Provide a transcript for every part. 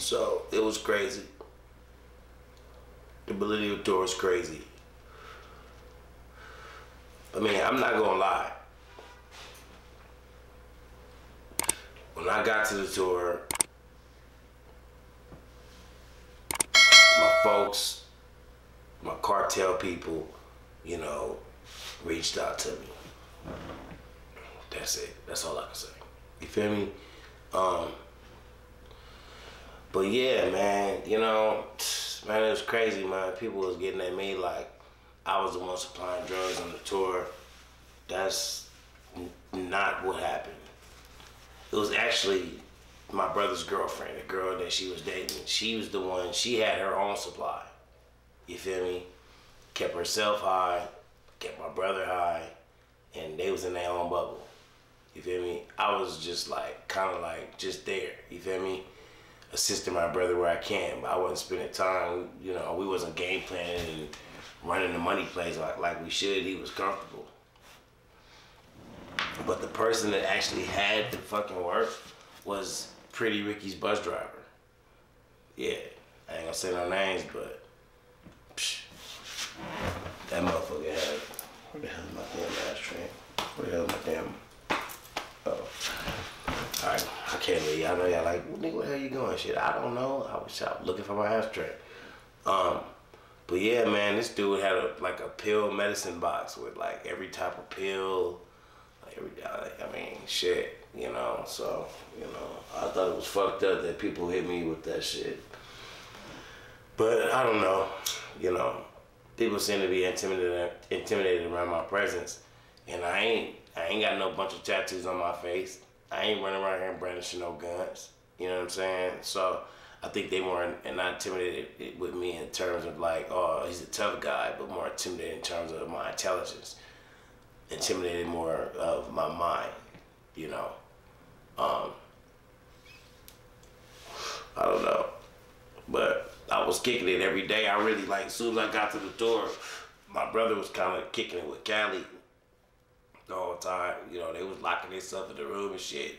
So it was crazy. The ability of the tour was crazy. I mean, I'm not gonna lie. When I got to the tour, my folks, my cartel people, you know, reached out to me. That's it. That's all I can say. You feel me? But yeah, man, you know, man, it was crazy, man. People was getting at me like I was the one supplying drugs on the tour. That's not what happened. It was actually my brother's girlfriend, the girl that she was dating. She was the one, she had her own supply. You feel me? Kept herself high, kept my brother high, and they was in their own bubble. You feel me? I was just like, kind of like just there. You feel me? Assisting my brother where I can, but I wasn't spending time, you know, we wasn't game planning and running the money plays like we should. He was comfortable. But the person that actually had to fucking work was Pretty Ricky's bus driver. Yeah, I ain't gonna say no names, but that motherfucker had, where the hell is my damn ashtray? Where the hell is my damn, oh. All right, I can't leave. I know y'all like, well, nigga, where the hell you going? Shit, I don't know. I was out looking for my ashtray. But yeah, man, this dude had like a pill medicine box with like every type of pill, like I mean, shit, you know. So, you know, I thought it was fucked up that people hit me with that shit. But I don't know, you know. People seem to be intimidated around my presence, and I ain't got no bunch of tattoos on my face. I ain't running around here brandishing no guns. You know what I'm saying? So I think they more not intimidated with me in terms of like, oh, he's a tough guy, but more intimidated in terms of my intelligence. Intimidated more of my mind, you know. I don't know. But I was kicking it every day. I really like, as soon as I got to the door, my brother was kind of kicking it with Cali the whole time. You know, they was locking themselves in the room and shit.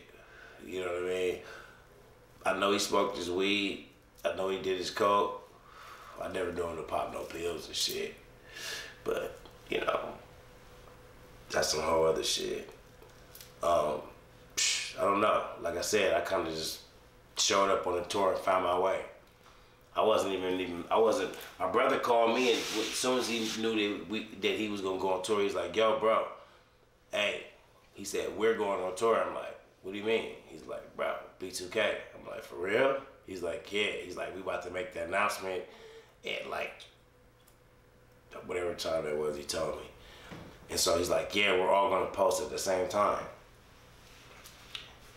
You know what I mean? I know he smoked his weed. I know he did his coke. I never knew him to pop no pills and shit. But, you know, that's some whole other shit. I don't know. Like I said, I kind of just showed up on the tour and found my way. I wasn't, my brother called me, and as soon as he knew that he was gonna go on tour, he's like, yo, bro, hey, he said, we're going on tour. I'm like, what do you mean? He's like, bro, B2K. I'm like, for real? He's like, yeah. He's like, we about to make the announcement at like, whatever time that was, he told me. And so he's like, yeah, we're all gonna post at the same time.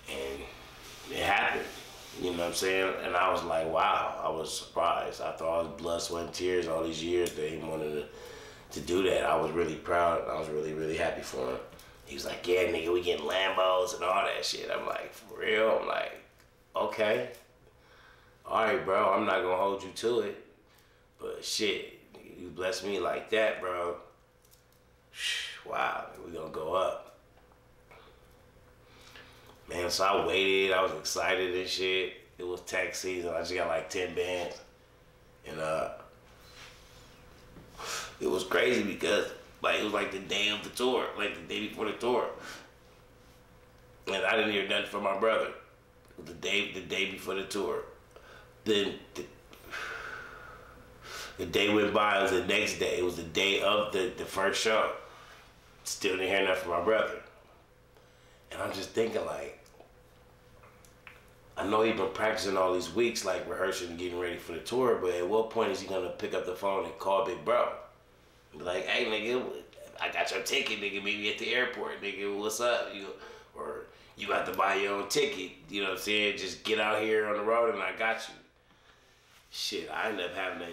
And it happened. You know what I'm saying? And I was like, wow, I was surprised. After all his blood, sweat, and tears, all these years that he wanted to do that, I was really proud. I was really, really happy for him. He was like, yeah, nigga, we getting Lambos and all that shit. I'm like, for real? I'm like, okay. All right, bro, I'm not gonna hold you to it. But shit, you blessed me like that, bro. Wow, we gonna go up. Man, so I waited, I was excited and shit. It was tax season, I just got like 10 bands. And it was crazy because like it was like the day of the tour, like the day before the tour. And I didn't hear nothing from my brother. The day before the tour. Then the day went by, it was the next day. It was the day of the first show. Still didn't hear nothing from my brother. And I'm just thinking like, I know he's been practicing all these weeks, like rehearsing and getting ready for the tour, but at what point is he gonna pick up the phone and call Big Bro? Be like, hey nigga, I got your ticket, nigga, meet me at the airport, nigga, what's up? Or you got to buy your own ticket, you know what I'm saying? Just get out here on the road and I got you. Shit, I ended up having to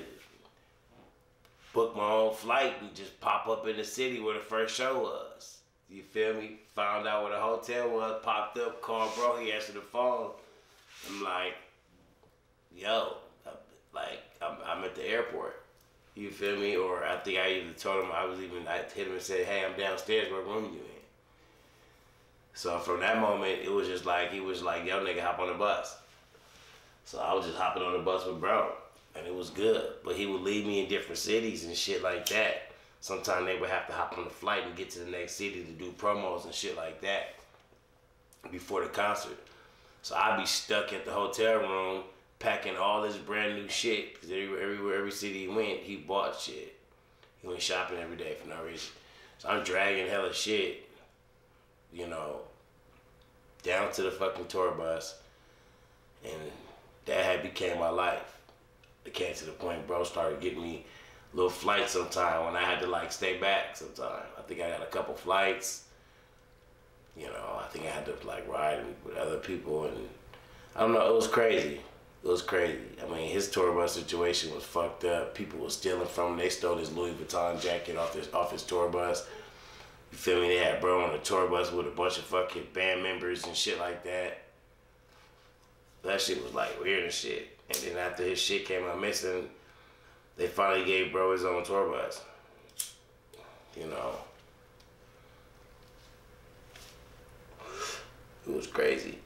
book my own flight and just pop up in the city where the first show was. You feel me? Found out where the hotel was, popped up, called bro, he answered the phone. I'm like, yo, I'm at the airport. You feel me? Or I think I even told him, I hit him and said, hey, I'm downstairs, what room you in? So from that moment, it was just like, he was like, yo nigga, hop on the bus. So I was just hopping on the bus with bro, and it was good. But he would leave me in different cities and shit like that. Sometimes they would have to hop on the flight and get to the next city to do promos and shit like that before the concert. So I'd be stuck at the hotel room packing all this brand new shit, because every city he went, he bought shit. He went shopping every day for no reason. So I'm dragging hella shit, you know, down to the fucking tour bus, and that had became my life. It came to the point bro started getting me little flights sometime when I had to like stay back sometime. I think I got a couple flights, you know, I think I had to like ride with other people, and I don't know, it was crazy. It was crazy. I mean, his tour bus situation was fucked up. People were stealing from him. They stole his Louis Vuitton jacket off his tour bus. You feel me? They had bro on a tour bus with a bunch of fucking band members and shit like that. That shit was like weird and shit. And then after his shit came out missing, they finally gave bro his own tour bus. You know. It was crazy.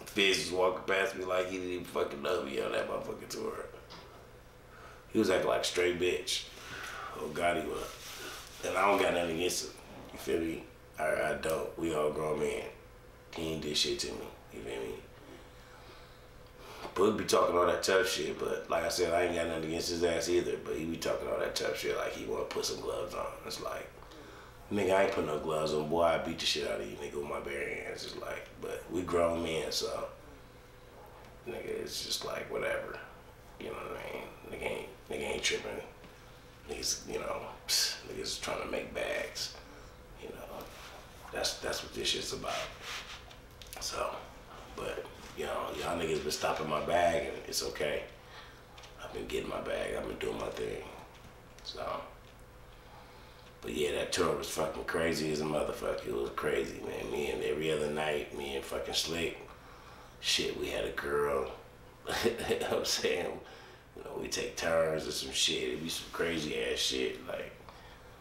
Fizz was walking past me like he didn't even fucking know me on that motherfucking tour. He was acting like a straight bitch. Oh God, he was. And I don't got nothing against him. You feel me? I don't. We all grown men. He ain't did shit to me. You feel me? Boog be talking all that tough shit, but like I said, I ain't got nothing against his ass either, but he be talking all that tough shit like he wanna put some gloves on. It's like, nigga, I ain't put no gloves on. Boy, I beat the shit out of you, nigga, with my bare hands. It's like, but we grown men, so, nigga, it's just like, whatever. You know what I mean? Nigga ain't tripping. Niggas, you know, niggas trying to make bags. You know, that's what this shit's about. So, but, you know, y'all niggas been stopping my bag, and it's okay. I've been getting my bag. I've been doing my thing. So. But yeah, that tour was fucking crazy as a motherfucker. It was crazy, man. Me and every other night, me and fucking Slick, shit, we had a girl. You know what I'm saying? You know, we take turns or some shit. It'd be some crazy ass shit. Like,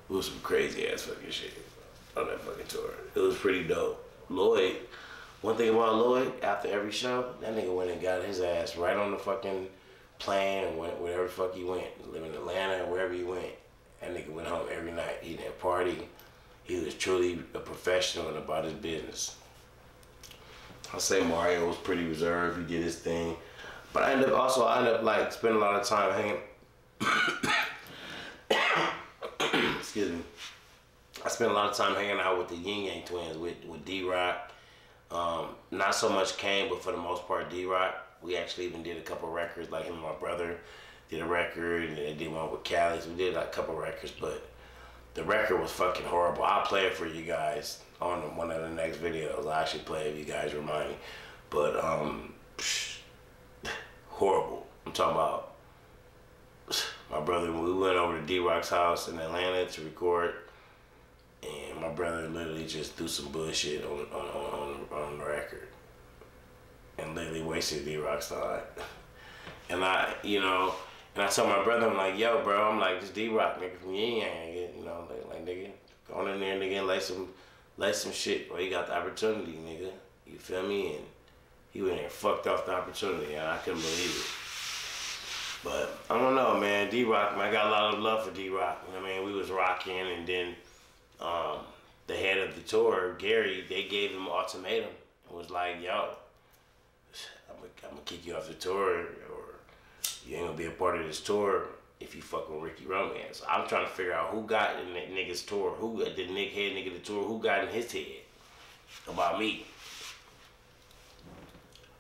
it was some crazy ass fucking shit on that fucking tour. It was pretty dope. Lloyd, one thing about Lloyd, after every show, that nigga went and got his ass right on the fucking plane and went wherever the fuck he went. Live in Atlanta or wherever he went. That nigga went home every night. He didn't party. He was truly a professional and about his business. I'll say Mario was pretty reserved. He did his thing. But I ended up like spending a lot of time hanging. Excuse me. I spent a lot of time hanging out with the Yin Yang twins, with D-Rock. Not so much Kane, but for the most part D-Rock. We actually even did a couple records, like him and my brother did a record, and they did one with Cali. So we did like a couple records, but the record was fucking horrible. I'll play it for you guys on one of the next videos. I'll actually play it if you guys remind me. But horrible. I'm talking about my brother. We went over to D-Rock's house in Atlanta to record, and my brother literally just threw some bullshit on the record, and literally wasted D-Rock's time. And I told my brother, I'm like, yo, bro, I'm like, this D-Rock nigga from Yin Yang, you know, like nigga, go on in there, nigga, and lay some shit, bro. You got the opportunity, nigga. You feel me? And he went and fucked off the opportunity, and I couldn't believe it. But I don't know, man. D-Rock, man, I got a lot of love for D-Rock. You know what I mean? We was rocking, and then the head of the tour, Gary, they gave him an ultimatum. It was like, yo, I'm gonna kick you off the tour, or you ain't gonna be a part of this tour if you fuck with RickyRomance. I'm trying to figure out who got in that nigga's tour, who the head nigga of the tour, who got in his head about me.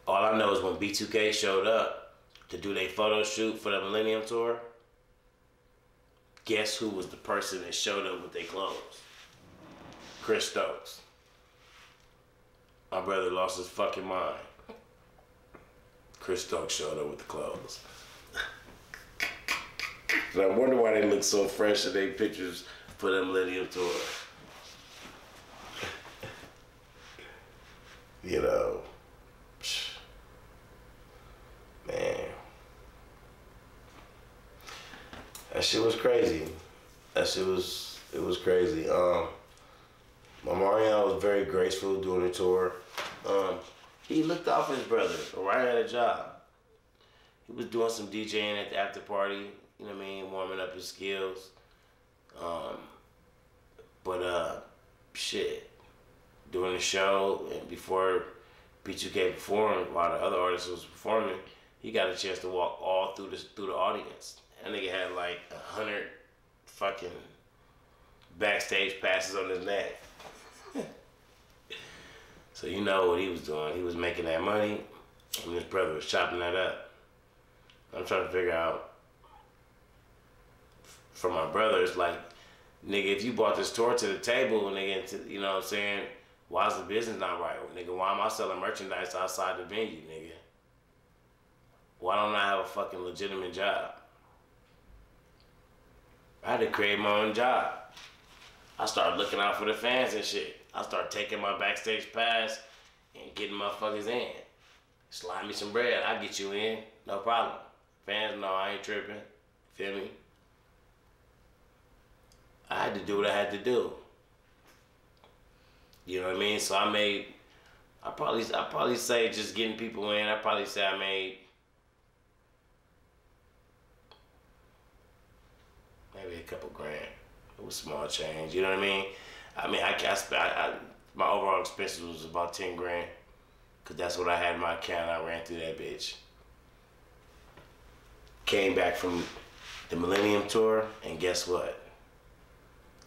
All I know is when B2K showed up to do their photo shoot for the Millennium Tour, guess who was the person that showed up with their clothes? Chris Stokes. My brother lost his fucking mind. Chris Stokes showed up with the clothes. And I wonder why they look so fresh in their pictures for the Millennium Tour. You know, man, that shit was crazy. It was crazy. My Marion was very graceful during the tour. He looked off his brother. Orion had a job. He was doing some DJing at the after party. You know what I mean? Warming up his skills. Shit. During the show and before B2K performed, while the other artist was performing, he got a chance to walk all through the audience. That nigga had like 100 fucking backstage passes on his neck. So you know what he was doing. He was making that money, and his brother was chopping that up. I'm trying to figure out, for my brother, it's like, nigga, if you brought this tour to the table, nigga, you know what I'm saying, why's the business not right? Nigga, why am I selling merchandise outside the venue, nigga? Why don't I have a fucking legitimate job? I had to create my own job. I started looking out for the fans and shit. I started taking my backstage pass and getting motherfuckers in. Slide me some bread, I'll get you in, no problem. Fans know I ain't tripping, feel me? I had to do what I had to do. You know what I mean? So I probably say just getting people in, I probably say I made maybe a couple grand. It was small change, you know what I mean? My overall expenses was about 10 grand, cause that's what I had in my account. I ran through that bitch. Came back from the Millennium Tour, and guess what?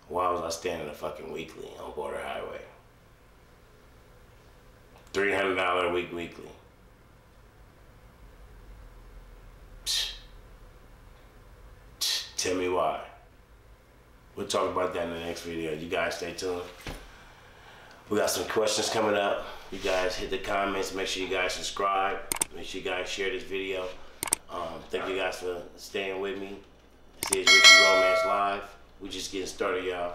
Why was I standing a fucking weekly on Border Highway? $300 a week weekly. Tell me why. We'll talk about that in the next video. You guys stay tuned. We got some questions coming up. You guys hit the comments. Make sure you guys subscribe. Make sure you guys share this video. Thank you guys for staying with me. This is RickyRomance Live. We just getting started, y'all.